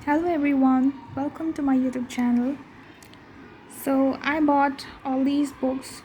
Hello everyone, welcome to my YouTube channel. So I bought all these books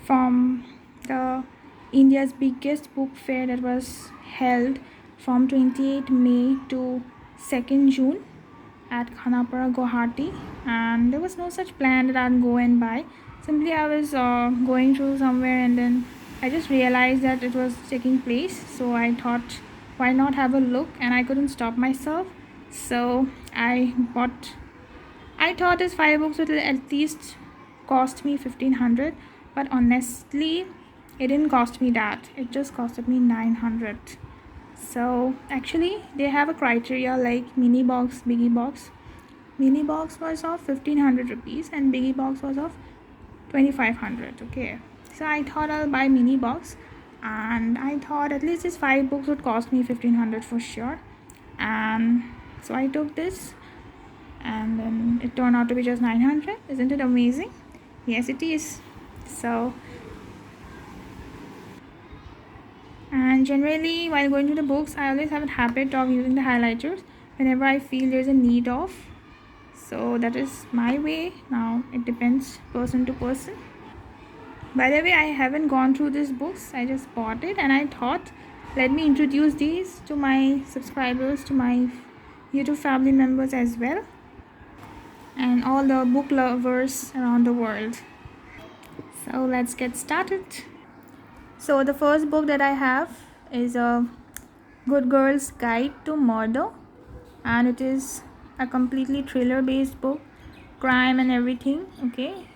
from the India's biggest book fair that was held from 28 May to 2nd June at Khanapara, Guwahati, and there was no such plan that I'd go and buy. Simply I was going through somewhere and then I just realized that it was taking place, so I thought why not have a look, and I couldn't stop myself. So I thought his five books would at least cost me 1500, but honestly, it didn't cost me that. It just costed me 900. So actually, they have a criteria like mini box, biggie box. Mini box was of 1500 rupees and biggie box was of 2500. Okay, so I thought I'll buy mini box, and I thought at least these five books would cost me 1500 for sure. And so I took this, and then it turned out to be just 900. Isn't it amazing? Yes, it is. So, and generally while going to the books, I always have a habit of using the highlighters whenever I feel there's a need of. So that is my way. Now it depends person to person. By the way, I haven't gone through these books, I just bought it, and I thought let me introduce these to my subscribers, to my YouTube family members as well, and all the book lovers around the world. So let's get started. So the first book that I have is a Good Girl's Guide to Murder, and it is a completely thriller based book, crime and everything. Okay,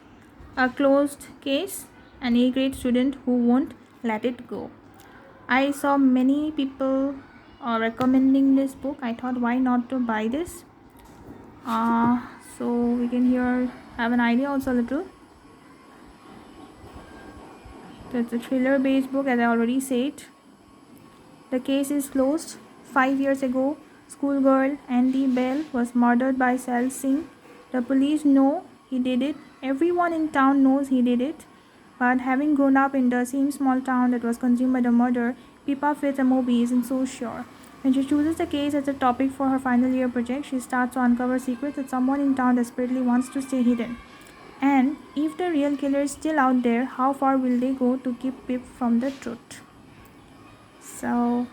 a closed case, an A grade student who won't let it go. I saw many people recommending this book. I thought why not to buy this. So we can here have an idea also a little. So it's a thriller based book, as I already said. The case is closed. 5 years ago, schoolgirl Andy Bell was murdered by Sal Singh. The police know he did it. Everyone in town knows he did it. But having grown up in the same small town that was consumed by the murder, Pippa Fitzmoby isn't so sure. When she chooses the case as a topic for her final year project, she starts to uncover secrets that someone in town desperately wants to stay hidden. And if the real killer is still out there, how far will they go to keep Pip from the truth? So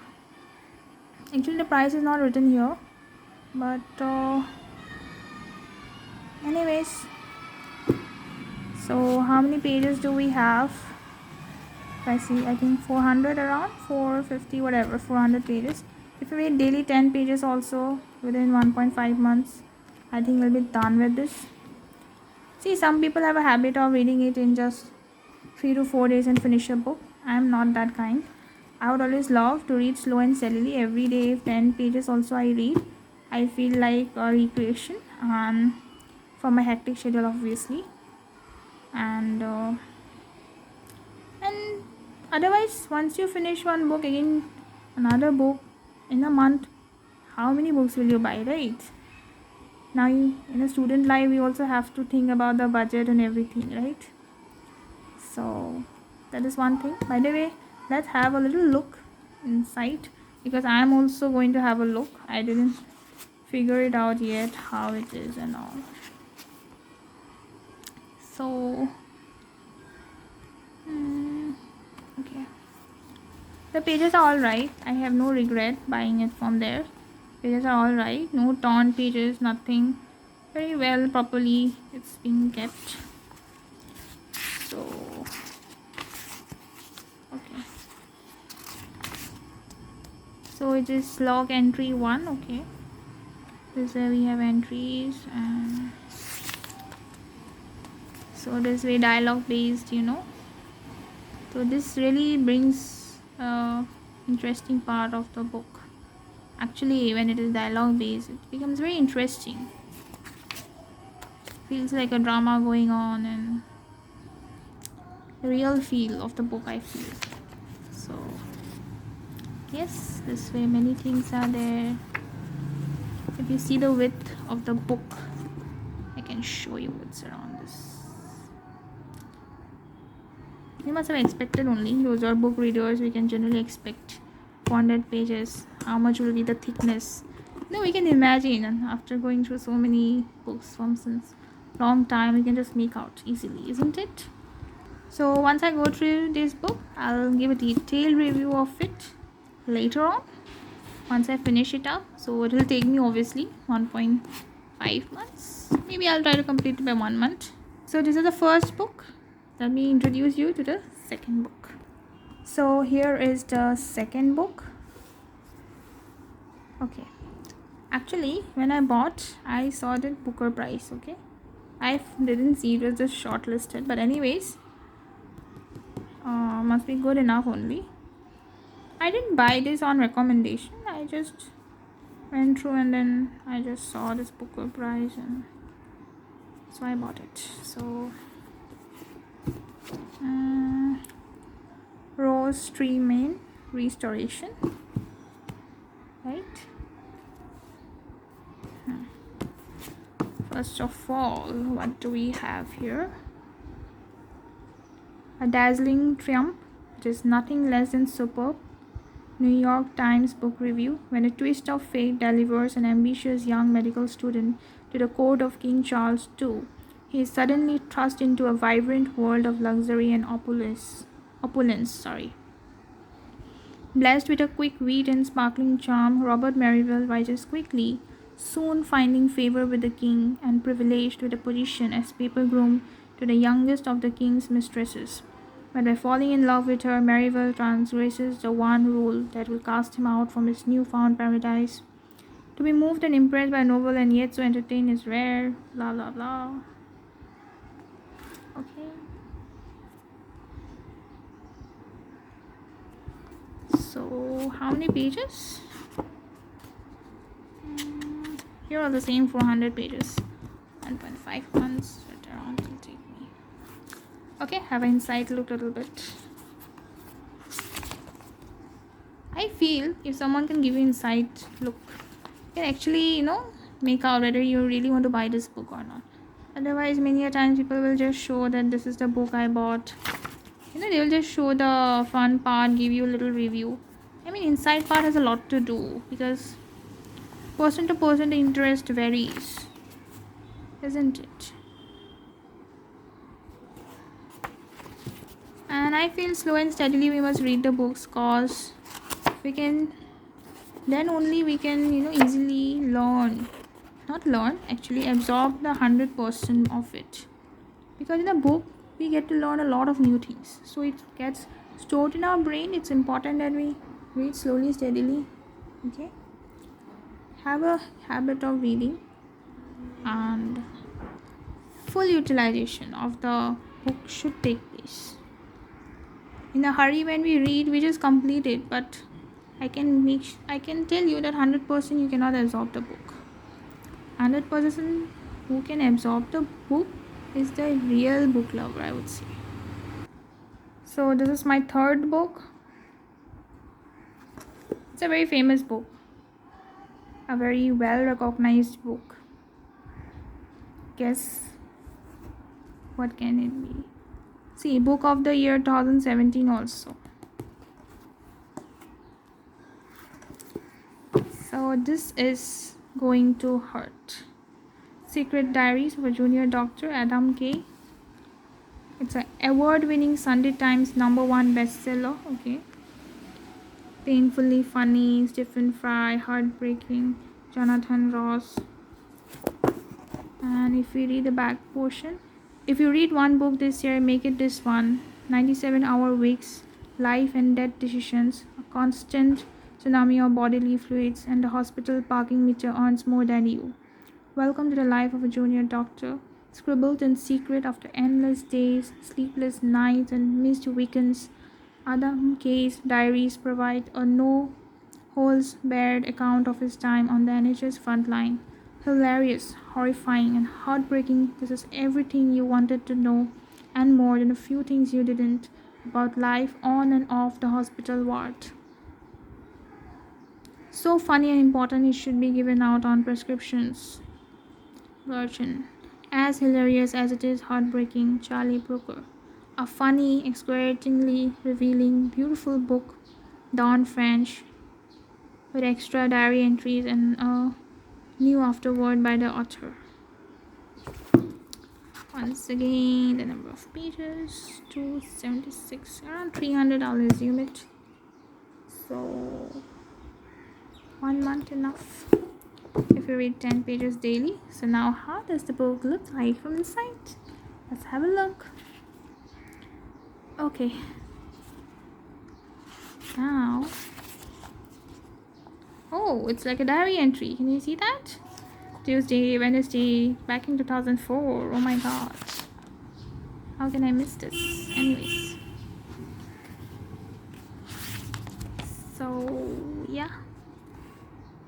actually the price is not written here, but anyways, so how many pages do we have? I see, I think 400, around 450, whatever, 400 pages. If we read daily 10 pages also within 1.5 months, I think we'll be done with this. See, some people have a habit of reading it in just 3 to 4 days and finish a book. I am not that kind. I would always love to read slow and steadily every day. If 10 pages also I read, I feel like a recreation for my hectic schedule, obviously. And otherwise, once you finish one book, again another book in a month, how many books will you buy, right? Now in a student life, we also have to think about the budget and everything, right? So that is one thing. By the way, let's have a little look inside, because I am also going to have a look. I didn't figure it out yet how it is and all. So okay, the pages are all right. I have no regret buying it from there. Pages are all right, no torn pages, nothing. Very well, properly it's being kept. So okay, so it is log entry 1. Okay, this way we have entries, and so this way dialogue based, so this really brings interesting part of the book. Actually, when it is dialogue based, it becomes very interesting. Feels like a drama going on, and the real feel of the book, I feel. So yes, this way many things are there. If you see the width of the book, I can show you what's around this. You must have expected only. Those are book readers. We can generally expect 400 pages. How much will be the thickness? No, we can imagine, and after going through so many books from since long time, we can just make out easily, isn't it? So once I go through this book, I'll give a detailed review of it later on once I finish it up. So it will take me obviously 1.5 months. Maybe I'll try to complete it by 1 month. So this is the first book. Let me introduce you to the second book. So here is the second book. Okay. Actually, when I bought, I saw the Booker price. Okay. I didn't see it was just shortlisted. But anyways, must be good enough only. I didn't buy this on recommendation. I just went through and then I just saw this Booker price and so I bought it. So Rose Tree Main Restoration, right? First of all, what do we have here? A dazzling triumph, which is nothing less than superb. New York Times book review. When a twist of fate delivers an ambitious young medical student to the court of King Charles II, he is suddenly thrust into a vibrant world of luxury and opulence. Blessed with a quick wit and sparkling charm, Robert Merivale rises quickly, soon finding favor with the king and privileged with a position as paper groom to the youngest of the king's mistresses. But by falling in love with her, Merivale transgresses the one rule that will cast him out from his newfound paradise. To be moved and impressed by a novel and yet so entertained is rare. Blah blah blah. Okay. So how many pages? Here are the same 400 pages. 1.5 months. Right around will take me. Okay, have an inside look a little bit. I feel if someone can give you insight look, you can actually, make out whether you really want to buy this book or not. Otherwise, many a times people will just show that this is the book I bought. They will just show the fun part, give you a little review. I mean, inside part has a lot to do because person to person the interest varies, isn't it? And I feel slow and steadily we must read the books cause then only we can easily actually absorb the 100% of it, because in a book we get to learn a lot of new things, so it gets stored in our brain. It's important that we read slowly, steadily. Okay, have a habit of reading, and full utilization of the book should take place. In a hurry when we read, we just complete it, but I can tell you that 100% you cannot absorb the book. 100% who can absorb the book is the real book lover, I would say. So this is my third book. It's a very famous book, a very well recognized book. Guess what can it be? See, book of the year 2017 also. So this is Going to Hurt. Secret Diaries of a Junior Doctor, Adam Kay. It's an award-winning Sunday Times #1 bestseller. Okay. Painfully funny, Stephen Fry, heartbreaking, Jonathan Ross. And if we read the back portion, if you read one book this year, make it this one. 97-hour weeks, life and death decisions, a constant tsunami of bodily fluids, and the hospital parking meter earns more than you. Welcome to the life of a junior doctor. Scribbled in secret after endless days, sleepless nights, and missed weekends, Adam Kay's diaries provide a no-holds-barred account of his time on the NHS frontline. Hilarious, horrifying, and heartbreaking, this is everything you wanted to know, and more than a few things you didn't, about life on and off the hospital ward. So funny and important it should be given out on prescriptions. Version. As hilarious as it is heartbreaking, Charlie Brooker. A funny, excruciatingly revealing, beautiful book, Dawn French, with extra diary entries and a New afterword by the author. Once again, the number of pages 276, around 300. I'll assume it. So 1 month enough if you read 10 pages daily. So now, how does the book look like from inside? Let's have a look. Okay. Now, oh, it's like a diary entry. Can you see that? Tuesday, Wednesday, back in 2004. Oh my god. How can I miss this? Anyways. So, yeah.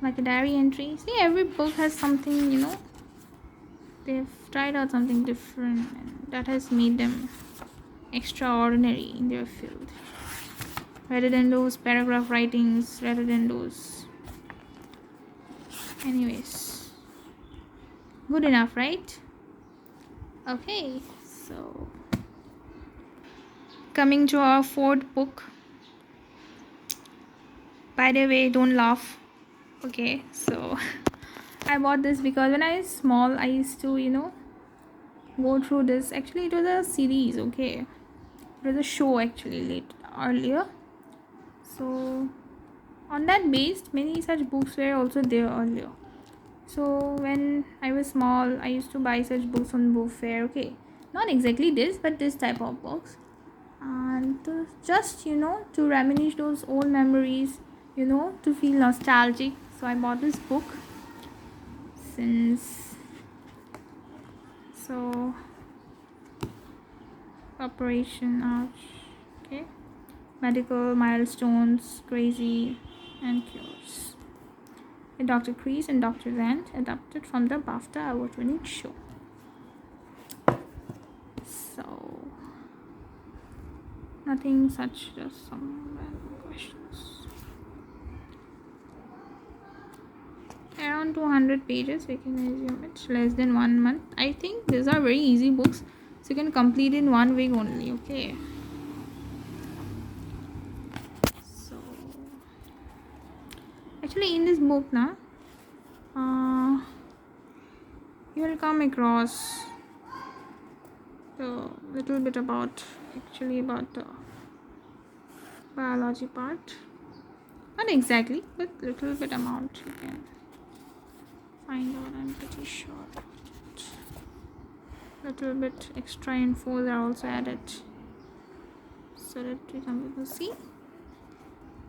Like a diary entry. See, every book has something, they've tried out something different, and that has made them extraordinary in their field. Rather than those paragraph writings, rather than those. Anyways. Good enough, right? Okay, so coming to our fourth book. By the way, don't laugh. Okay, so I bought this because when I was small, I used to, go through this. Actually, it was a series, okay? It was a show actually earlier. So on that based, many such books were also there earlier. So when I was small, I used to buy such books on book fair, okay? Not exactly this, but this type of books. And just, to reminisce those old memories, to feel nostalgic. So I bought this book so Operation Arch, okay, medical milestones, crazy and cures. Dr. Kreese and Dr. Rand, adapted from the BAFTA award-winning show. So nothing such, just some random questions. Around 200 pages, we can assume it's less than 1 month. I think these are very easy books, so you can complete in 1 week only, okay? So actually in this book now, you will come across the little bit about the biology part. Not exactly, but little bit amount you can find out, I'm pretty sure. Little bit extra infos are also added so that we can be able to see.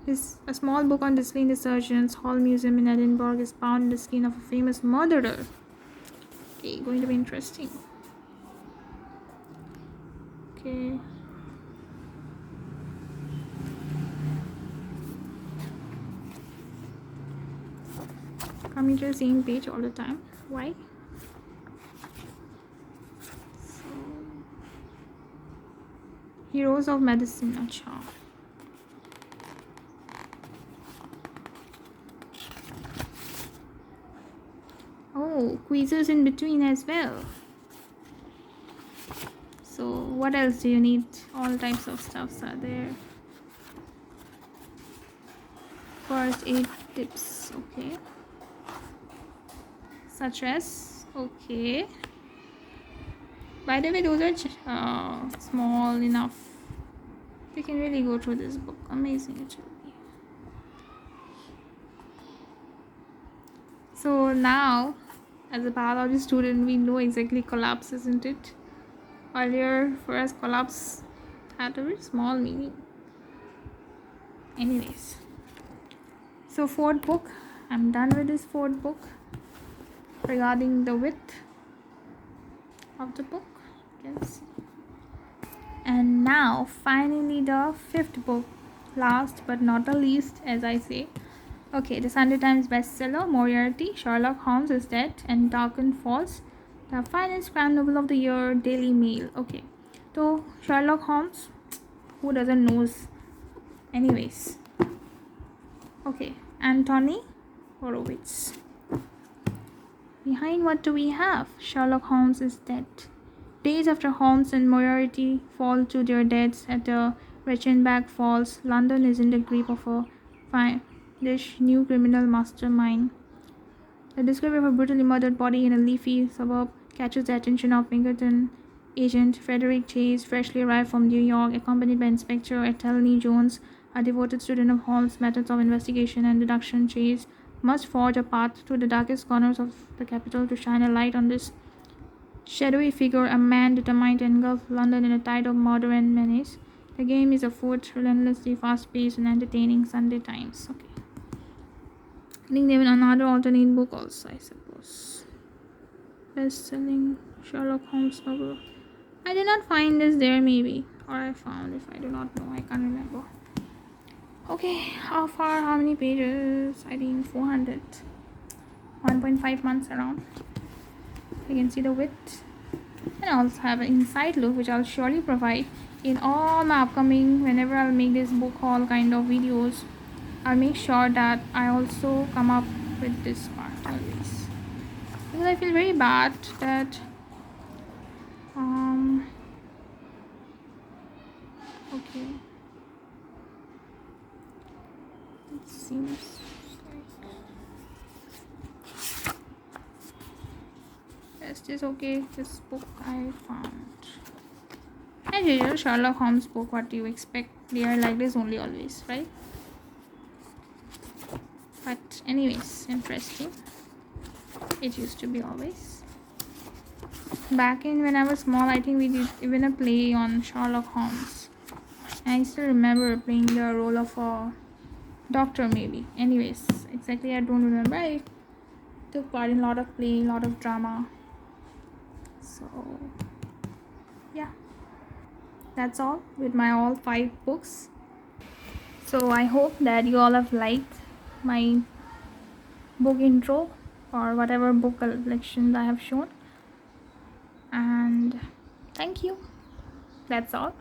This a small book on display in the Surgeons Hall Museum in Edinburgh is found in the skin of a famous murderer. Okay, going to be interesting. Okay. Coming to the same page all the time. Why? So, Heroes of Medicine. Acha. Oh, quizzes in between as well. So what else do you need? All types of stuffs are there. First aid tips, okay. Such as, okay. By the way, those are small enough. You can really go through this book. Amazing it will be. So now, as a biology student, we know exactly collapse, isn't it? Earlier, for us, collapse had a very small meaning. Anyways, so fourth book. I'm done with this fourth book. Regarding the width of the book, you can see. And now, finally, the fifth book. Last but not the least, as I say. Okay, the Sunday Times bestseller, Moriarty, Sherlock Holmes is Dead, and Darken Falls, the finest crime novel of the year, Daily Mail. Okay, so Sherlock Holmes, who doesn't knows? Anyways, okay, Anthony Horowitz. Behind what do we have? Sherlock Holmes is dead. Days after Holmes and Moriarty fall to their deaths at the Reichenbach Falls, London is in the grip of a fiendish new criminal mastermind. The discovery of a brutally murdered body in a leafy suburb catches the attention of Pinkerton agent Frederick Chase, freshly arrived from New York, accompanied by Inspector Athelney Jones, a devoted student of Holmes' methods of investigation and deduction. Chase must forge a path through the darkest corners of the capital to shine a light on this shadowy figure, a man determined to engulf London in a tide of murder and menace. The game is afoot, relentlessly fast-paced and entertaining. Sunday Times. Okay. I think they have another alternate book also, I suppose. Best-selling Sherlock Holmes novel. I did not find this there, maybe, or I found. If I do not know, I can't remember. Okay, how far? How many pages? I think 400. 1.5 months around. You can see the width, and I also have an inside look, which I'll surely provide in all my upcoming. Whenever I'll make this book haul kind of videos, I'll make sure that I also come up with this part always, because I feel very bad that okay, it seems like is this okay? This book I found. As usual, Sherlock Holmes book. What do you expect? They are like this only, always, right? But anyways, interesting. It used to be always. Back in when I was small, I think we did even a play on Sherlock Holmes. And I still remember playing the role of a doctor, maybe. Anyways, exactly I don't remember. I took part in a lot of play, a lot of drama. So yeah, that's all with my all 5 books. So I hope that you all have liked my book intro or whatever book collections I have shown. And thank you. That's all.